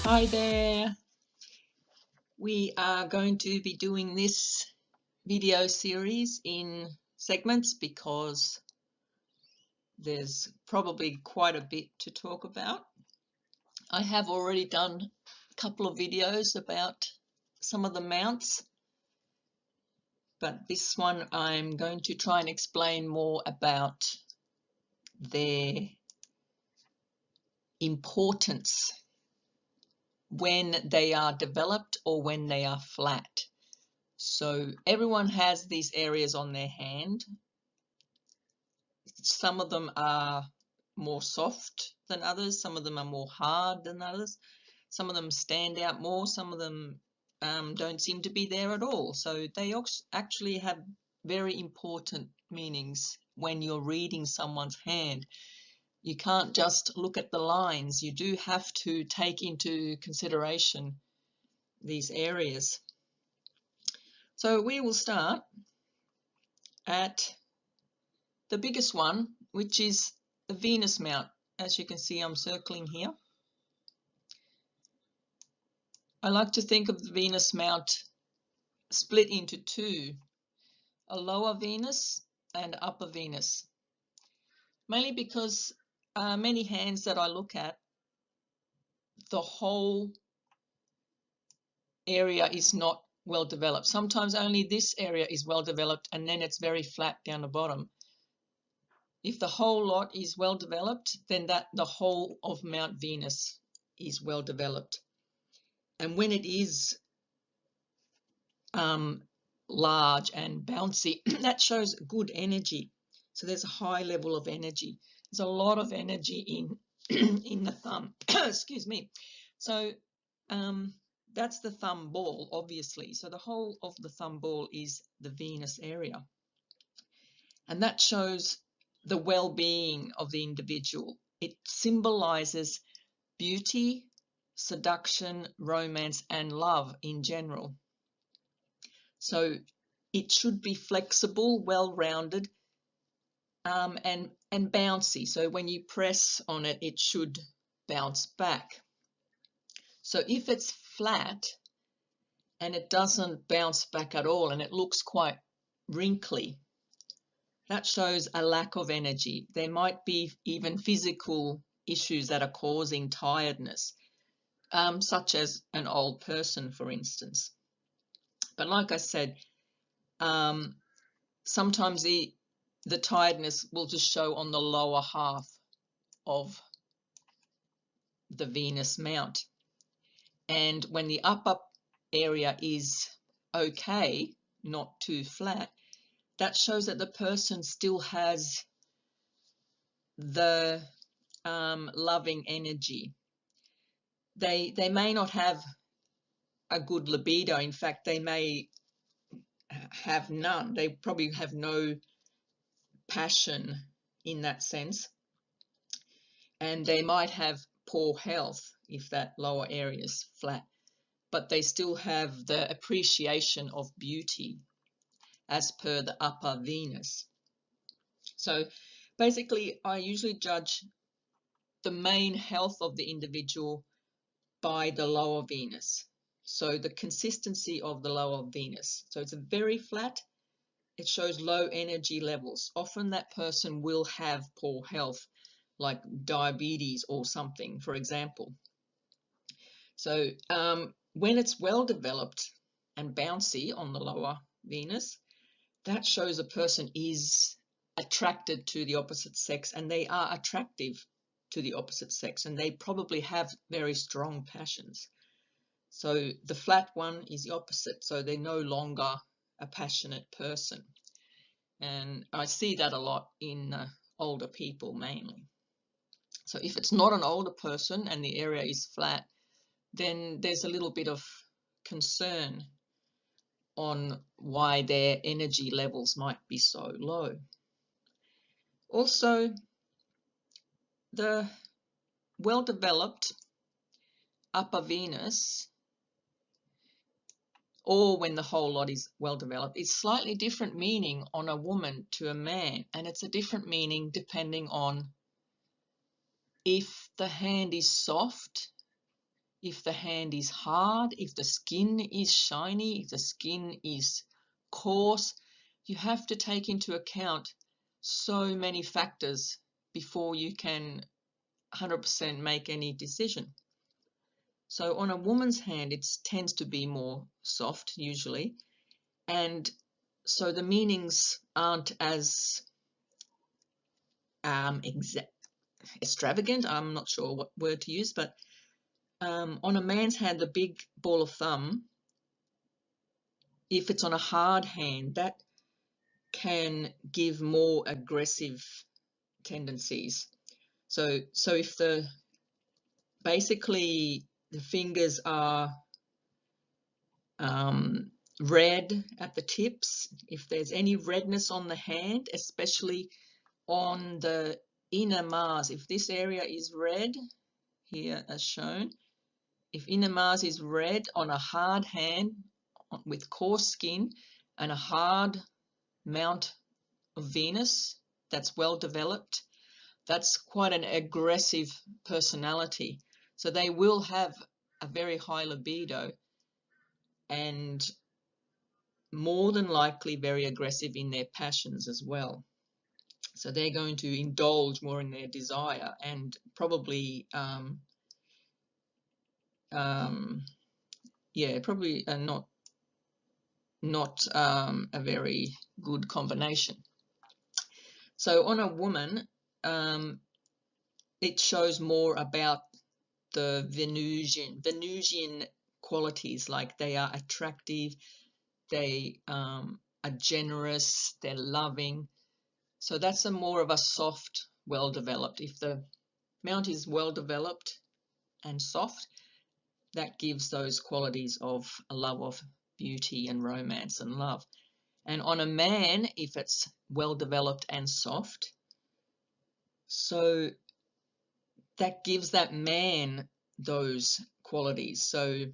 Hi there. We are going to be doing this video series in segments because there's probably quite a bit to talk about. I have already done a couple of videos about some of the mounts, but this one I'm going to try and explain more about their importance when they are developed or when they are flat. So everyone has these areas on their hand. Some of them are more soft than others. Some of them are more hard than others. Some of them stand out more. Some of them don't seem to be there at all. So they actually have very important meanings when you're reading someone's hand. You can't just look at the lines. You do have to take into consideration these areas. So we will start at the biggest one, which is the Venus mount. As you can see, I'm circling here. I like to think of the Venus mount split into two, a lower Venus and upper Venus, mainly because many hands that I look at, the whole area is not well developed. Sometimes only this area is well developed and then it's very flat down the bottom. If the whole lot is well developed, then the whole of Mount Venus is well developed. And when it is large and bouncy, that shows good energy. So there's a high level of energy. There's a lot of energy in the thumb. Excuse me. So that's the thumb ball, obviously. So the whole of the thumb ball is the Venus area. And that shows the well-being of the individual. It symbolizes beauty, seduction, romance, and love in general. So it should be flexible, well-rounded, and bouncy. So when you press on it, it should bounce back. So if it's flat and it doesn't bounce back at all and it looks quite wrinkly, that shows a lack of energy. There might be even physical issues that are causing tiredness, such as an old person, for instance. But like I said, sometimes the tiredness will just show on the lower half of the Venus mount. And when the upper area is okay, not too flat, that shows that the person still has the loving energy. They may not have a good libido. In fact, they may have none. They probably have no passion in that sense. And they might have poor health if that lower area is flat, but they still have the appreciation of beauty as per the upper Venus. So basically, I usually judge the main health of the individual by the lower Venus. So the consistency of the lower Venus. So it's a very flat. It shows low energy levels. Often that person will have poor health, like diabetes or something, for example. So when it's well developed and bouncy on the lower Venus, that shows a person is attracted to the opposite sex, and they are attractive to the opposite sex, and they probably have very strong passions. So the flat one is the opposite, so they're no longer a passionate person. And I see that a lot in older people mainly. So if it's not an older person and the area is flat, then there's a little bit of concern on why their energy levels might be so low. Also, the well-developed upper Venus, or when the whole lot is well-developed, is slightly different meaning on a woman to a man, and it's a different meaning depending on if the hand is soft if the hand is hard, if the skin is shiny, if the skin is coarse. You have to take into account so many factors before you can 100% make any decision. So on a woman's hand, it tends to be more soft usually, and so the meanings aren't as extravagant. I'm not sure what word to use, but on a man's hand, the big ball of thumb, if it's on a hard hand, that can give more aggressive tendencies. So if basically the fingers are red at the tips, if there's any redness on the hand, especially on the inner Mars, if this area is red here as shown, if inner Mars is red on a hard hand with coarse skin and a hard mount of Venus that's well developed, that's quite an aggressive personality. So they will have a very high libido and more than likely very aggressive in their passions as well. So they're going to indulge more in their desire and probably probably not a very good combination. So on a woman, it shows more about the Venusian qualities, like they are attractive, they are generous, they're loving. So that's a more of a soft, well-developed. If the mount is well-developed and soft, that gives those qualities of a love of beauty and romance and love. And on a man, if it's well-developed and soft, so that gives that man those qualities. So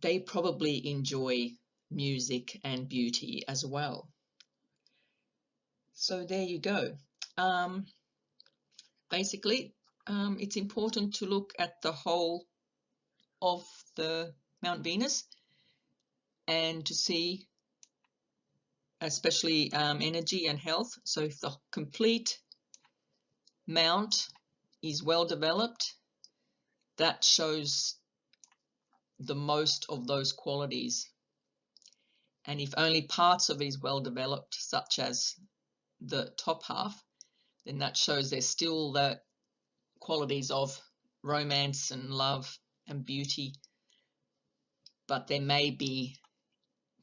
they probably enjoy music and beauty as well. So there you go. Basically, it's important to look at the whole of the Mount Venus and to see especially energy and health. So if the complete mount is well developed, that shows the most of those qualities. And if only parts of it is well developed, such as the top half, then that shows there's still the qualities of romance and love and beauty, but there may be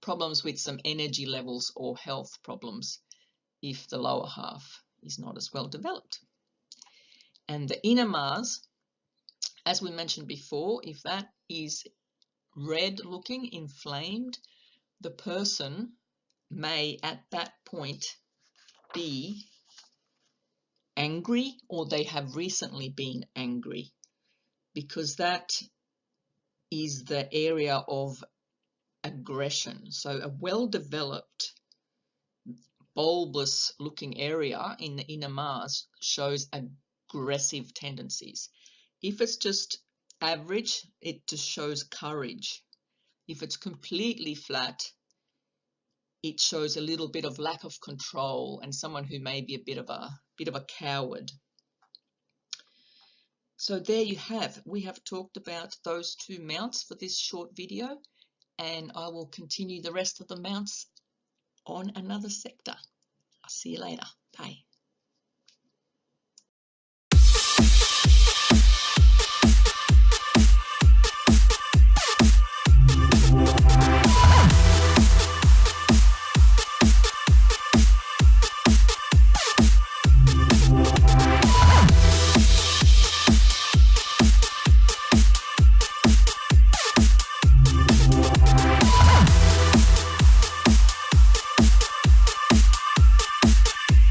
problems with some energy levels or health problems if the lower half is not as well developed. And the inner Mars, as we mentioned before, if that is red looking, inflamed, the person may at that point be angry, or they have recently been angry, because that is the area of aggression. So a well-developed bulbous looking area in the inner Mars shows aggressive tendencies. If it's just average, it just shows courage. If it's completely flat, it shows a little bit of lack of control and someone who may be a bit of a coward. So there you have. We have talked about those two mounts for this short video, and I will continue the rest of the mounts on another sector. I'll see you later. Bye.